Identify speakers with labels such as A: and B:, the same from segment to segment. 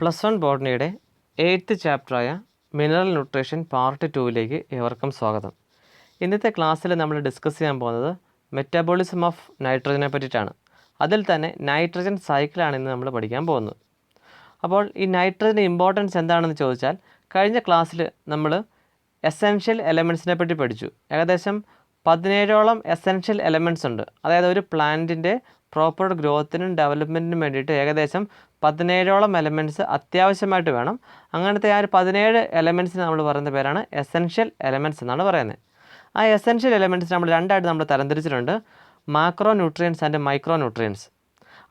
A: +1 ബോട്ടണിയുടെ 8th ചാപ്റ്ററായ mineral nutrition part 2ലേക്ക് ഏവർക്കും സ്വാഗതം. ഇന്നത്തെ ക്ലാസ്സിൽ നമ്മൾ ഡിസ്കസ് ചെയ്യാൻ പോകുന്നത് മെറ്റബോളിസം ഓഫ് നൈട്രജനെ പറ്റിയിട്ടാണ്. അതിൽ തന്നെ നൈട്രജൻ സൈക്കിളാണ് ഇന്ന് നമ്മൾ പഠിക്കാൻ പോകുന്നത്. അപ്പോൾ ഈ നൈട്രജൻ്റെ ഇമ്പോർട്ടൻസ് എന്താണെന്ന് ചോദിച്ചാൽ, കഴിഞ്ഞ ക്ലാസ്സിൽ നമ്മൾ എസെൻഷ്യൽ എലമെൻറ്റ്സിനെ പറ്റി പഠിച്ചു. ഏകദേശം 17ഓളം എസെൻഷ്യൽ എലമെൻറ്റ്സ് ഉണ്ട്. അതായത് ഒരു പ്ലാന്റിൻ്റെ പ്രോപ്പർ ഗ്രോത്തിനും ഡെവലപ്മെൻറ്റിനും വേണ്ടിയിട്ട് ഏകദേശം 17ഓളം എലമെൻറ്റ്സ് അത്യാവശ്യമായിട്ട് വേണം. അങ്ങനത്തെ ആ ഒരു 17 എലമെൻറ്റ്സിന് നമ്മൾ പറയുന്ന പേരാണ് എസെൻഷ്യൽ എലമെൻറ്റ്സ് എന്നാണ് പറയുന്നത്. ആ എസെൻഷ്യൽ എലമെൻറ്റ്സ് നമ്മൾ രണ്ടായിട്ട് നമ്മൾ തരംതിരിച്ചിട്ടുണ്ട്: macronutrients and micronutrients.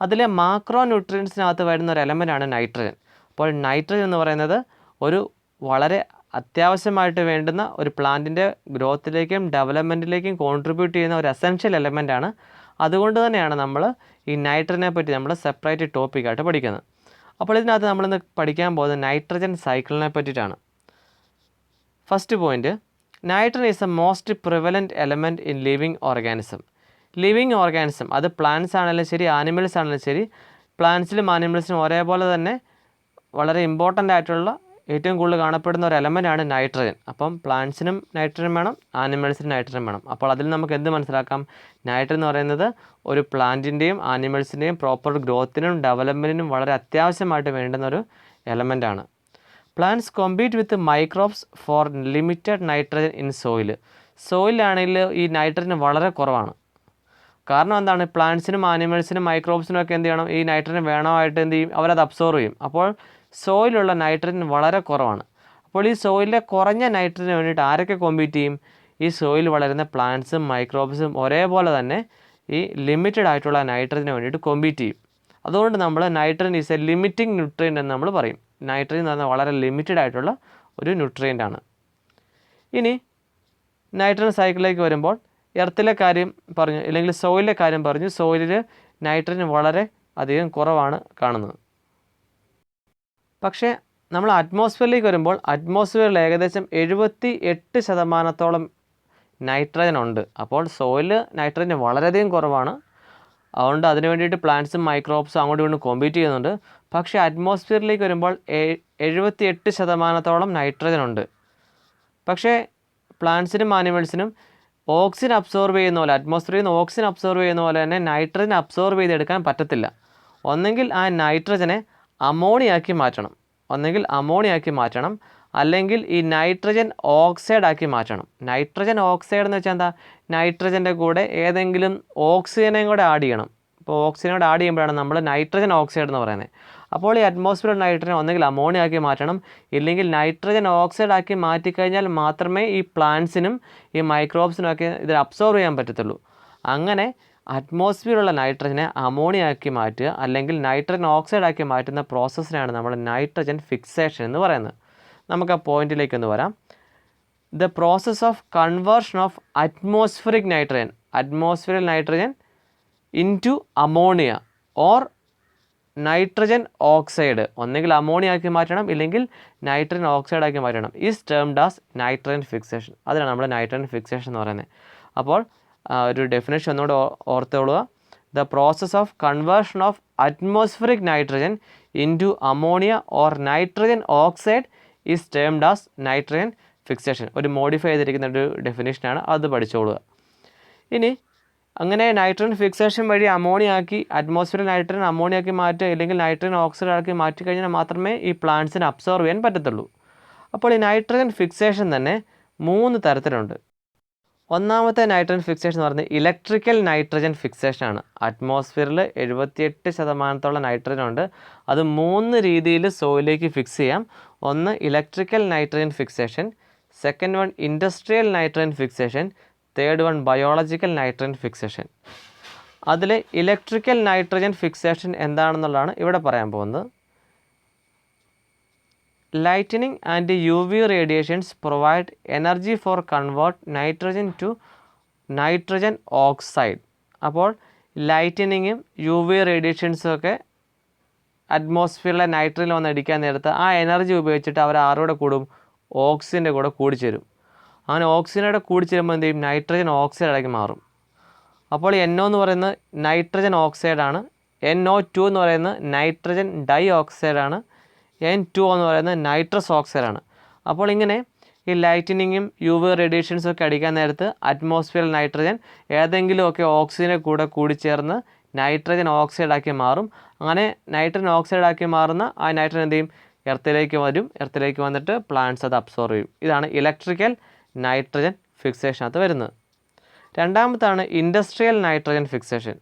A: അതിലെ മാക്രോ ന്യൂട്രിയൻസിനകത്ത് വരുന്ന ഒരു എലമെൻ്റാണ് നൈട്രജൻ. അപ്പോൾ നൈട്രജൻ എന്ന് പറയുന്നത് ഒരു വളരെ അത്യാവശ്യമായിട്ട് വേണ്ടുന്ന ഒരു പ്ലാന്റിൻ്റെ ഗ്രോത്തിലേക്കും ഡെവലപ്മെൻറ്റിലേക്കും കോൺട്രിബ്യൂട്ട് ചെയ്യുന്ന ഒരു എസെൻഷ്യൽ എലമെൻ്റാണ്. അതുകൊണ്ട് തന്നെയാണ് നമ്മൾ ഈ നൈട്രജനെ പറ്റി നമ്മൾ സെപ്പറേറ്റ് ടോപ്പിക്കായിട്ട് പഠിക്കുന്നത്. അപ്പോൾ ഇതിനകത്ത് നമ്മളിന്ന് പഠിക്കാൻ പോകുന്നത് നൈട്രജൻ സൈക്കിളിനെ പറ്റിയിട്ടാണ്. First point, nitrogen is A most prevalent element in living organism. Living organism, അത് പ്ലാന്റ്സ് ആണെങ്കിലും ശരി ആനിമൽസ് ആണെങ്കിലും ശരി, പ്ലാന്റ്സിലും ആനിമൽസിനും ഒരേപോലെ തന്നെ വളരെ ഇമ്പോർട്ടൻ്റ് ആയിട്ടുള്ള ഏറ്റവും കൂടുതൽ കാണപ്പെടുന്ന ഒരു എലമെൻ്റാണ് നൈട്രജൻ. അപ്പം പ്ലാന്റ്സിനും നൈട്രജൻ വേണം, ആനിമൽസിനും നൈട്രജൻ വേണം. അപ്പോൾ അതിൽ നമുക്ക് എന്ത് മനസ്സിലാക്കാം? നൈട്രജൻ എന്ന് പറയുന്നത് ഒരു പ്ലാന്റിൻ്റെയും ആനിമൽസിൻ്റെയും പ്രോപ്പർ ഗ്രോത്തിനും ഡെവലപ്മെൻറ്റിനും വളരെ അത്യാവശ്യമായിട്ട് വേണ്ടുന്ന ഒരു എലമെൻ്റാണ്. Plants compete with microbes for limited nitrogen in soil. സോയിലാണെങ്കിൽ ഈ നൈട്രജൻ വളരെ കുറവാണ്. കാരണം എന്താണ്? പ്ലാന്റ്സിനും ആനിമൽസിനും മൈക്രോബ്സിനും ഒക്കെ എന്ത് ചെയ്യണം? ഈ നൈട്രജൻ വേണമായിട്ട് എന്ത് ചെയ്യും? അവരത് അബ്സോർവ് ചെയ്യും. അപ്പോൾ സോയിലുള്ള നൈട്രജൻ വളരെ കുറവാണ്. അപ്പോൾ ഈ സോയിലിലെ കുറഞ്ഞ നൈട്രജന് വേണ്ടിയിട്ട് ആരൊക്കെ കോമ്പീറ്റ് ചെയ്യും? ഈ സോയിൽ വളരുന്ന പ്ലാന്റ്സും മൈക്രോബ്സും ഒരേപോലെ തന്നെ ഈ ലിമിറ്റഡ് ആയിട്ടുള്ള നൈട്രജന് വേണ്ടിയിട്ട് കോമ്പീറ്റ് ചെയ്യും. അതുകൊണ്ട് നമ്മൾ nitrogen is A limiting nutrient എന്ന് നമ്മൾ പറയും. നൈട്രജൻ എന്ന് പറഞ്ഞാൽ വളരെ ലിമിറ്റഡ് ആയിട്ടുള്ള ഒരു ന്യൂട്രിയൻ്റ് ആണ്. ഇനി നൈട്രജൻ സൈക്കിളിലേക്ക് വരുമ്പോൾ എർത്തിലെ കാര്യം പറഞ്ഞു, അല്ലെങ്കിൽ സോയിലിലെ കാര്യം പറഞ്ഞു. സോയിലിൽ നൈട്രജൻ വളരെ അധികം കുറവാണ് കാണുന്നത്. പക്ഷേ നമ്മൾ അറ്റ്മോസ്ഫിയറിലേക്ക് വരുമ്പോൾ അറ്റ്മോസ്ഫിയറിൽ ഏകദേശം 78% നൈട്രജൻ ഉണ്ട്. അപ്പോൾ സോയിൽ നൈട്രജൻ വളരെയധികം കുറവാണ്. അതുകൊണ്ട് അതിന് വേണ്ടിയിട്ട് പ്ലാന്റ്സും മൈക്രോബ്സും അങ്ങോട്ടും ഇങ്ങോട്ടും കോമ്പീറ്റ് ചെയ്യുന്നുണ്ട്. പക്ഷേ അറ്റ്മോസ്ഫിയറിലേക്ക് വരുമ്പോൾ 78% നൈട്രജൻ ഉണ്ട്. പക്ഷേ പ്ലാന്റ്സിനും ആനിമൽസിനും ഓക്സിജൻ അബ്സോർവ് ചെയ്യുന്ന പോലെ, അറ്റ്മോസ്ഫിയറിൽ നിന്ന് ഓക്സിജൻ അബ്സോർവ് ചെയ്യുന്ന പോലെ തന്നെ നൈട്രജൻ അബ്സോർവ് ചെയ്തെടുക്കാൻ പറ്റത്തില്ല. ഒന്നെങ്കിൽ ആ നൈട്രജനെ അമോണിയാക്കി മാറ്റണം, അല്ലെങ്കിൽ ഈ നൈട്രജൻ ഓക്സൈഡ് ആക്കി മാറ്റണം. നൈട്രജൻ ഓക്സൈഡ് എന്ന് വെച്ചാൽ എന്താ? നൈട്രജൻ്റെ കൂടെ ഏതെങ്കിലും ഓക്സിജനെയും കൂടെ ആഡ് ചെയ്യണം. ഇപ്പോൾ ഓക്സിജനോട് ആഡ് ചെയ്യുമ്പോഴാണ് നമ്മൾ നൈട്രജൻ ഓക്സൈഡ് എന്ന് പറയുന്നത്. അപ്പോൾ ഈ അറ്റ്മോസ്ഫിയർ നൈട്രജൻ ഒന്നെങ്കിൽ അമോണിയ ആക്കി മാറ്റണം, ഇല്ലെങ്കിൽ നൈട്രജൻ ഓക്സൈഡ് ആക്കി മാറ്റിക്കഴിഞ്ഞാൽ മാത്രമേ ഈ പ്ലാന്റ്സിനും ഈ മൈക്രോബ്സിനും ഒക്കെ ഇത് അബ്സോർവ് ചെയ്യാൻ പറ്റത്തുള്ളൂ. അങ്ങനെ അറ്റ്മോസ്ഫിയറുള്ള നൈട്രജനെ അമോണിയ ആക്കി മാറ്റുക, അല്ലെങ്കിൽ നൈട്രജൻ ഓക്സൈഡ് ആക്കി മാറ്റുന്ന പ്രോസസ്സിനാണ് നമ്മൾ നൈട്രജൻ ഫിക്സേഷൻ എന്ന് പറയുന്നത്. നമുക്ക് ആ പോയിന്റിലേക്കൊന്ന് വരാം. The process of conversion of atmospheric nitrogen into ammonia or nitrogen oxide, ഒന്നെങ്കിൽ അമോണിയ ആക്കി മാറ്റണം, ഇല്ലെങ്കിൽ നൈട്രജൻ ഓക്സൈഡ് ആക്കി മാറ്റണം. Is termed as nitrogen fixation. അതിനാണ് നമ്മൾ നൈട്രജൻ ഫിക്സേഷൻ എന്ന് പറയുന്നത്. അപ്പോൾ ഒരു ഡെഫിനേഷൻ ഒന്നുകൂടെ ഓർത്തോളുക. The process of conversion of atmospheric nitrogen into ammonia or nitrogen oxide is termed as nitrogen fixation. ഒരു മോഡിഫൈ ചെയ്തിരിക്കുന്ന ഒരു ഡെഫിനേഷനാണ്, അത് പഠിച്ചോളുക. ഇനി അങ്ങനെ നൈട്രജൻ ഫിക്സേഷൻ വഴി അറ്റ്മോസ്ഫിയറിൽ നൈട്രജൻ അമോണിയ ആക്കി മാറ്റുക, ഇല്ലെങ്കിൽ നൈട്രജൻ ഓക്സൈഡ് ആക്കി മാറ്റി കഴിഞ്ഞാൽ മാത്രമേ ഈ പ്ലാന്റ്സിന് അബ്സോർവ് ചെയ്യാൻ പറ്റത്തുള്ളൂ. അപ്പോൾ ഈ നൈട്രജൻ ഫിക്സേഷൻ തന്നെ 3 തരത്തിലുണ്ട്. ഒന്നാമത്തെ നൈട്രജൻ ഫിക്സേഷൻ എന്ന് പറയുന്നത് ഇലക്ട്രിക്കൽ നൈട്രജൻ ഫിക്സേഷൻ ആണ്. അറ്റ്മോസ്ഫിയറിൽ 78% നൈട്രജൻ ഉണ്ട്. അത് 3 രീതിയിൽ സോയിലേക്ക് ഫിക്സ് ചെയ്യാം. ഒന്ന് electrical nitrogen fixation, second one industrial nitrogen fixation, third one biological nitrogen fixation. അതിൽ ഇലക്ട്രിക്കൽ നൈട്രജൻ ഫിക്സേഷൻ എന്താണെന്നുള്ളതാണ് ഇവിടെ പറയാൻ പോകുന്നത്. Lightning and UV radiations provide energy for convert nitrogen to nitrogen oxide. അപ്പോൾ ലൈറ്റനിങ്ങും UV റേഡിയേഷൻസും ഒക്കെ അറ്റ്മോസ്ഫിയറിലെ നൈട്രജൻ വന്ന് അടിക്കാൻ നേരത്ത് ആ എനർജി ഉപയോഗിച്ചിട്ട് അവർ ആരോടെ കൂടും? ഓക്സിജൻ്റെ കൂടെ കൂടിച്ചേരും. അങ്ങനെ ഓക്സിജനോടെ കൂടിച്ചേരുമ്പോൾ എന്ത് ചെയ്യും? നൈട്രജൻ ഓക്സൈഡാക്കി മാറും. അപ്പോൾ NO എന്ന് പറയുന്നത് നൈട്രജൻ ഓക്സൈഡാണ്, NO2 എന്ന് പറയുന്നത് നൈട്രജൻ ഡൈ ഓക്സൈഡാണ്, N2 എന്ന് പറയുന്നത് നൈട്രസ് ഓക്സൈഡാണ്. അപ്പോൾ ഇങ്ങനെ ഈ ലൈറ്റനിങ്ങും UV റേഡിയേഷൻസും ഒക്കെ അടിക്കാൻ നേരത്ത് അറ്റ്മോസ്ഫിയറിൽ നൈട്രജൻ ഏതെങ്കിലുമൊക്കെ ഓക്സിജനെ കൂടെ കൂടിച്ചേർന്ന് നൈട്രജൻ ഓക്സൈഡാക്കി മാറും. അങ്ങനെ നൈട്രജൻ ഓക്സൈഡാക്കി മാറുന്ന ആ നൈട്രജൻ എന്ത് ചെയ്യും, എർത്തിലേക്ക് വരും. എർത്തിലേക്ക് വന്നിട്ട് പ്ലാന്റ്സ് അത് അബ്സോർവ് ചെയ്യും. ഇതാണ് ഇലക്ട്രിക്കൽ നൈട്രജൻ ഫിക്സേഷനകത്ത് വരുന്നത്. രണ്ടാമത്താണ് industrial nitrogen fixation.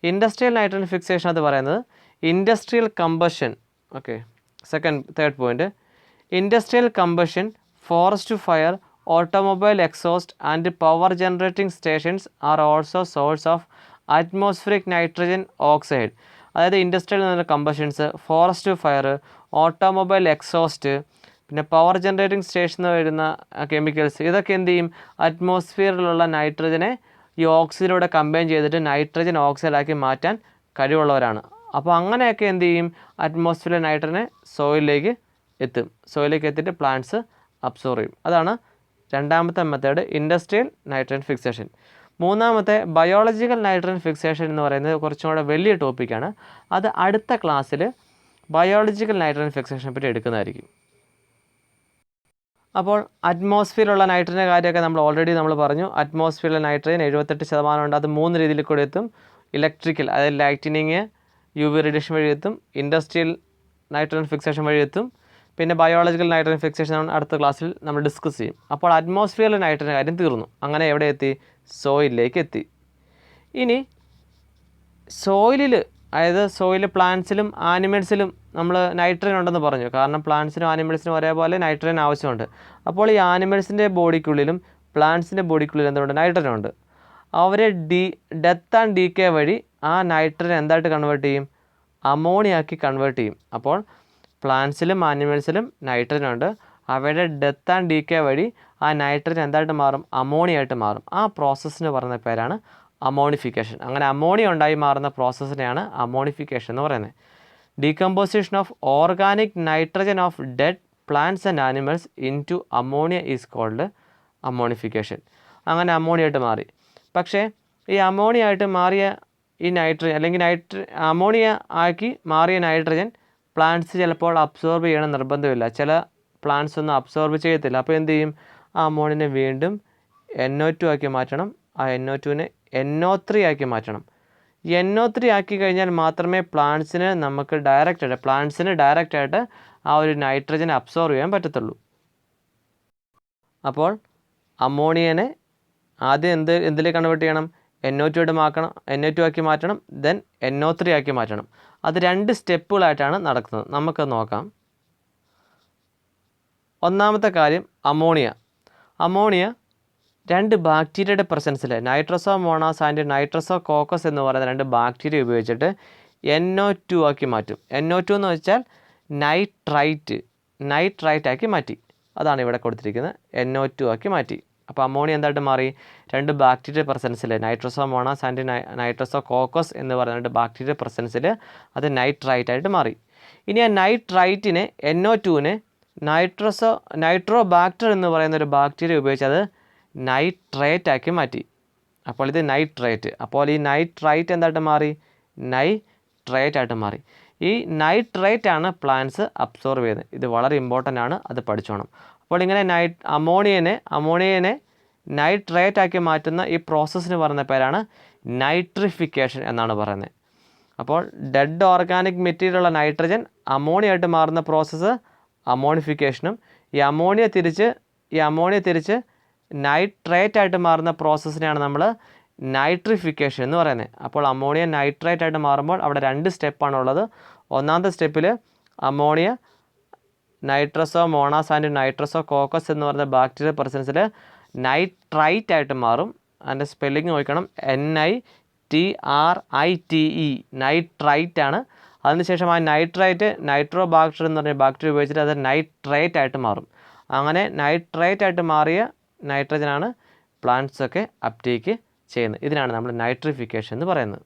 A: Industrial nitrogen fixation അത് പറയുന്നത് industrial combustion. Okay, third point, industrial combustion, forest fire, automobile exhaust and power generating stations are also source of atmospheric nitrogen oxide. അതായത് industrial നിന്ന് combustions, forest fire, automobile exhaust, പിന്നെ power generating സ്റ്റേഷനിൽ വരുന്ന chemicals, ഇതൊക്കെ എന്ത് ചെയ്യും, അറ്റ്മോസ്ഫിയറിലുള്ള നൈട്രജനെ ഈ ഓക്സിജനിലൂടെ combine ചെയ്തിട്ട് നൈട്രജൻ ഓക്സൈഡാക്കി മാറ്റാൻ കഴിവുള്ളവരാണ്. അപ്പോൾ അങ്ങനെയൊക്കെ എന്ത് ചെയ്യും, അറ്റ്മോസ്ഫിയറിലെ നൈട്രജനെ സോയിലിലേക്ക് എത്തും. സോയിലിലേക്ക് എത്തിയിട്ട് പ്ലാന്റ്സ് അബ്സോർവ് ചെയ്യും. അതാണ് രണ്ടാമത്തെ മെത്തേഡ്, ഇൻഡസ്ട്രിയൽ നൈട്രജൻ ഫിക്സേഷൻ. മൂന്നാമത്തെ ബയോളജിക്കൽ നൈട്രജൻ ഫിക്സേഷൻ എന്ന് പറയുന്നത് കുറച്ചും കൂടെ വലിയ ടോപ്പിക്കാണ്. അത് അടുത്ത ക്ലാസ്സിൽ ബയോളജിക്കൽ നൈട്രജൻ ഫിക്സേഷനെ പറ്റി എടുക്കുന്നതായിരിക്കും. അപ്പോൾ അറ്റ്മോസ്ഫിയറിലുള്ള നൈട്രജൻ്റെ കാര്യമൊക്കെ നമ്മൾ ഓൾറെഡി പറഞ്ഞു. അറ്റ്മോസ്ഫിയറിലെ നൈട്രജൻ 78% ഉണ്ട്. അത് 3 രീതിയിൽ കൂടെ എത്തും. ഇലക്ട്രിക്കൽ, അതായത് ലൈറ്റനിങ്, UV റേഡിയേഷൻ വഴി എത്തും. ഇൻഡസ്ട്രിയൽ നൈട്രജൻ ഫിക്സേഷൻ വഴി എത്തും. പിന്നെ ബയോളജിക്കൽ നൈട്രജൻ ഫിക്സേഷൻ അടുത്ത ക്ലാസ്സിൽ നമ്മൾ ഡിസ്കസ് ചെയ്യും. അപ്പോൾ അറ്റ്മോസ്ഫിയറിലെ നൈട്രജൻ കാര്യം തീർന്നു. അങ്ങനെ എവിടെ എത്തി, സോയിലിലേക്ക് എത്തി. ഇനി സോയിലിൽ, അതായത് സോയിൽ പ്ലാന്റ്സിലും ആനിമൽസിലും നമ്മൾ നൈട്രജൻ ഉണ്ടെന്ന് പറഞ്ഞു. കാരണം പ്ലാന്റ്സിനും ആനിമൽസിനും ഒരേപോലെ നൈട്രജൻ ആവശ്യമുണ്ട്. അപ്പോൾ ഈ ആനിമൽസിൻ്റെ ബോഡിക്കുള്ളിലും പ്ലാന്റ്സിൻ്റെ ബോഡിക്കുള്ളിലും എന്തുകൊണ്ട്, നൈട്രജൻ ഉണ്ട്. അവരെ ഡെത്ത് ആൻഡ് ഡീക്കേ വഴി ആ നൈട്രജൻ എന്തായിട്ട് കൺവേർട്ട് ചെയ്യും, അമോണിയാക്കി കൺവേർട്ട് ചെയ്യും. അപ്പോൾ പ്ലാന്റ്സിലും ആനിമൽസിലും നൈട്രജൻ ഉണ്ട്. അവയുടെ ഡെത്ത് ആൻഡ് ഡീക്കേ വഴി ആ നൈട്രജൻ എന്തായിട്ട് മാറും, അമോണിയായിട്ട് മാറും. ആ പ്രോസസ്സിന് പറയുന്ന പേരാണ് അമോണിഫിക്കേഷൻ. അങ്ങനെ അമോണിയ ഉണ്ടായി മാറുന്ന പ്രോസസ്സിനെയാണ് അമോണിഫിക്കേഷൻ എന്ന് പറയുന്നത്. Decomposition of organic nitrogen of dead plants and animals into ammonia is called ammonification. അങ്ങനെ അമോണിയായിട്ട് മാറി. പക്ഷേ ഈ അമോണിയ ആയിട്ട് മാറിയ ഈ നൈട്രജൻ, അല്ലെങ്കിൽ അമോണിയ ആക്കി മാറിയ നൈട്രജൻ പ്ലാന്റ്സ് ചിലപ്പോൾ അബ്സോർബ് ചെയ്യണം നിർബന്ധമില്ല. ചില പ്ലാന്റ്സ് ഒന്നും അബ്സോർബ് ചെയ്യത്തില്ല. അപ്പോൾ എന്ത് ചെയ്യും, ആ അമോണിയനെ വീണ്ടും NO2 ആക്കി മാറ്റണം. ആ NO2നെ NO3 ആക്കി മാറ്റണം. NO3 ആക്കി കഴിഞ്ഞാൽ മാത്രമേ പ്ലാന്റ്സിന് ഡയറക്റ്റായിട്ട് ആ ഒരു നൈട്രജനെ അബ്സോർവ് ചെയ്യാൻ പറ്റത്തുള്ളൂ. അപ്പോൾ അമോണിയനെ ആദ്യം എന്തിലേക്ക് കൺവേർട്ട് ചെയ്യണം, NO2 ആക്കി മാറ്റണം, ദെൻ NO3 ആക്കി മാറ്റണം. അത് 2 സ്റ്റെപ്പുകളായിട്ടാണ് നടക്കുന്നത്. നമുക്ക് നോക്കാം. ഒന്നാമത്തെ കാര്യം അമോണിയ 2 ബാക്ടീരിയയുടെ പ്രസൻസിൽ, നൈട്രോസോമോണാസ് ആൻഡ് നൈട്രോസോകോക്കസ് എന്ന് പറയുന്ന 2 ബാക്ടീരിയ ഉപയോഗിച്ചിട്ട് NO2 ആക്കി മാറ്റും. NO2 എന്ന് വെച്ചാൽ നൈട്രൈറ്റ് ആക്കി മാറ്റി. അതാണ് ഇവിടെ കൊടുത്തിരിക്കുന്നത്, NO2 ആക്കി മാറ്റി. അപ്പോൾ അമോണിയ എന്തായിട്ട് മാറി, 2 ബാക്ടീരിയ പ്രസൻസിൽ, നൈട്രോസോമോണാസ് ആൻഡ് നൈട്രോസോകോക്കസ് എന്ന് പറയുന്ന 2 ബാക്ടീരിയ പ്രസൻസിൽ അത് നൈട്രൈറ്റായിട്ട് മാറി. ഇനി ആ നൈട്രൈറ്റിനെ, NO2നെ നൈട്രോബാക്ടർ എന്ന് പറയുന്ന ഒരു ബാക്ടീരിയ ഉപയോഗിച്ച് അത് നൈട്രേറ്റ് ആക്കി മാറ്റി. അപ്പോൾ ഇത് നൈട്രേറ്റ്. അപ്പോൾ ഈ നൈട്രൈറ്റ് എന്തായിട്ട് മാറി, നൈട്രേറ്റ് ആയിട്ട് മാറി. ഈ നൈട്രേറ്റ് ആണ് പ്ലാന്റ്സ് അബ്സോർവ് ചെയ്യുന്നത്. ഇത് വളരെ ഇമ്പോർട്ടൻ്റ് ആണ്, അത് പഠിച്ചോണം. അപ്പോൾ ഇങ്ങനെ അമോണിയനെ നൈട്രേറ്റ് ആക്കി മാറ്റുന്ന ഈ പ്രോസസ്സിന് പറയുന്ന പേരാണ് നൈട്രിഫിക്കേഷൻ എന്നാണ് പറയുന്നത്. അപ്പോൾ ഡെഡ് ഓർഗാനിക് മെറ്റീരിയലുള്ള നൈട്രജൻ അമോണിയായിട്ട് മാറുന്ന പ്രോസസ്സ് അമോണിഫിക്കേഷനും, ഈ അമോണിയ തിരിച്ച് നൈട്രേറ്റ് ആയിട്ട് മാറുന്ന പ്രോസസ്സിനെയാണ് നമ്മൾ നൈട്രിഫിക്കേഷൻ എന്ന് പറയുന്നത്. അപ്പോൾ അമോണിയ നൈട്രേറ്റ് ആയിട്ട് മാറുമ്പോൾ അവിടെ 2 സ്റ്റെപ്പാണ് ഉള്ളത്. ഒന്നാമത്തെ സ്റ്റെപ്പിൽ അമോണിയ നൈട്രോസോമോണാസ് ആൻഡ് നൈട്രോസോകോക്കസ് എന്ന് പറയുന്ന ബാക്ടീരിയ പ്രസൻസിൽ നൈട്രൈറ്റ് ആയിട്ട് മാറും. അതിൻ്റെ സ്പെല്ലിംഗ് നോക്കണം, NITRITE, നൈട്രൈറ്റ് ആണ്. അതിനുശേഷം ആ നൈട്രോബാക്ടർ എന്ന് പറഞ്ഞ ബാക്ടീരിയ ഉപയോഗിച്ചിട്ട് അത് നൈട്രേറ്റ് ആയിട്ട് മാറും. അങ്ങനെ നൈട്രേറ്റ് ആയിട്ട് മാറിയ നൈട്രജനാണ് പ്ലാന്റ്സൊക്കെ അപ്ടേക്ക് ചെയ്യുന്നത്. ഇതിനാണ് നമ്മൾ നൈട്രിഫിക്കേഷൻ എന്ന് പറയുന്നത്.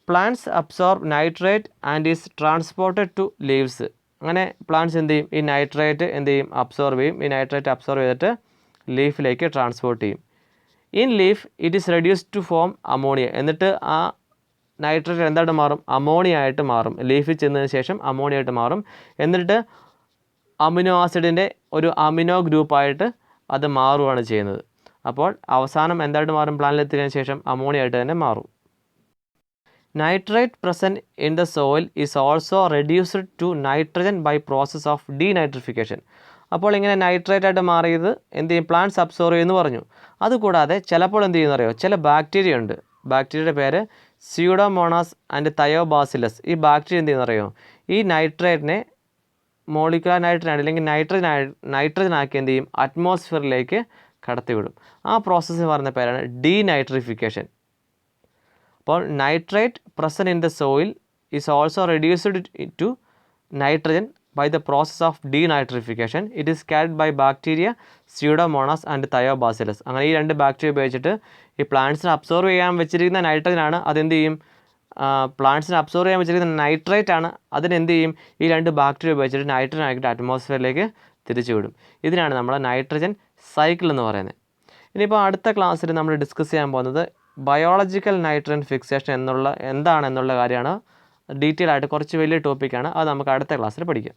A: Plants absorb nitrate and is transported to leaves. അങ്ങനെ പ്ലാന്റ്സ് എന്ത് ചെയ്യും, ഈ നൈട്രേറ്റ് അബ്സോർബ് ചെയ്യും. ഈ നൈട്രേറ്റ് അബ്സോർബ് ചെയ്തിട്ട് ലീഫിലേക്ക് ട്രാൻസ്പോർട്ട് ചെയ്യും. In leaf it is reduced to form ammonia. എന്നിട്ട് ആ നൈട്രേറ്റ് എന്തായിട്ട് മാറും? അമോണിയ ആയിട്ട് മാറും. ലീഫിൽ ചെന്നതിന് ശേഷം അമോണിയ ആയിട്ട് മാറും. എന്നിട്ട് അമിനോ ആസിഡിൻ്റെ ഒരു അമിനോ ഗ്രൂപ്പായിട്ട് അത് മാറുകയാണ് ചെയ്യുന്നത്. അപ്പോൾ അവസാനം എന്തായിട്ട് മാറും? പ്ലാന്റിലെത്തിയതിനു ശേഷം അമോണിയ ആയിട്ട് തന്നെ മാറും. Nitrate present in the soil is also reduced to nitrogen by process of denitrification. അപ്പോൾ ഇങ്ങനെ നൈട്രേറ്റ് ആയിട്ട് മാറിയത് എന്ത് ചെയ്യും? പ്ലാന്റ്സ് അബ്സോർവ് ചെയ്യുമെന്ന് പറഞ്ഞു. അതുകൂടാതെ ചിലപ്പോൾ എന്ത് ചെയ്യുമെന്ന് അറിയോ? ചില ബാക്ടീരിയ ഉണ്ട്. ബാക്ടീരിയയുടെ പേര് സ്യൂഡോമോണാസ് ആൻഡ് തയോബാസിലസ്. ഈ ബാക്ടീരിയ എന്ത് ചെയ്യുമെന്ന് അറിയോ? ഈ നൈട്രേറ്റിനെ മോളിക്കുലർ നൈട്രജൻ അല്ലെങ്കിൽ നൈട്രജൻ ആക്കി എന്ത് ചെയ്യും? അറ്റ്മോസ്ഫിയറിലേക്ക് കടത്തിവിടും. ആ പ്രോസസ്സ് പറയുന്ന പേരാണ് ഡീനൈട്രിഫിക്കേഷൻ. അപ്പോൾ nitrate present in the soil is also reduced to nitrogen by the process of denitrification. It is carried by bacteria Pseudomonas and Thiobacillus. അങ്ങനെ ഈ രണ്ട് ബാക്ടീരിയ ഉപയോഗിച്ചിട്ട് ഈ പ്ലാന്റ്സിനെ അബ്സോർവ് ചെയ്യാൻ വെച്ചിരിക്കുന്ന നൈട്രജനാണ്. അതെന്ത് ചെയ്യും? പ്ലാന്റ്സിനെ അബ്സോർവ് ചെയ്യാൻ വെച്ചിരിക്കുന്ന നൈട്രേറ്റ് ആണ്. അതിനെന്ത് ചെയ്യും? ഈ രണ്ട് ബാക്ടീരിയ ഉപയോഗിച്ചിട്ട് നൈട്രജൻ ആക്കിയിട്ട് അറ്റ്മോസ്ഫിയറിലേക്ക് തിരിച്ചു വിടും. ഇതിനാണ് നമ്മൾ നൈട്രജൻ സൈക്കിൾ എന്ന് പറയുന്നത്. ഇനിയിപ്പോൾ അടുത്ത ക്ലാസ്സിൽ നമ്മൾ ഡിസ്കസ് ചെയ്യാൻ പോകുന്നത് ബയോളജിക്കൽ നൈട്രജൻ ഫിക്സേഷൻ എന്താണെന്നുള്ള കാര്യമാണ്. ഡീറ്റെയിൽ ആയിട്ട് കുറച്ച് വലിയ ടോപ്പിക്കാണ്. അത് നമുക്ക് അടുത്ത ക്ലാസ്സിൽ പഠിക്കാം.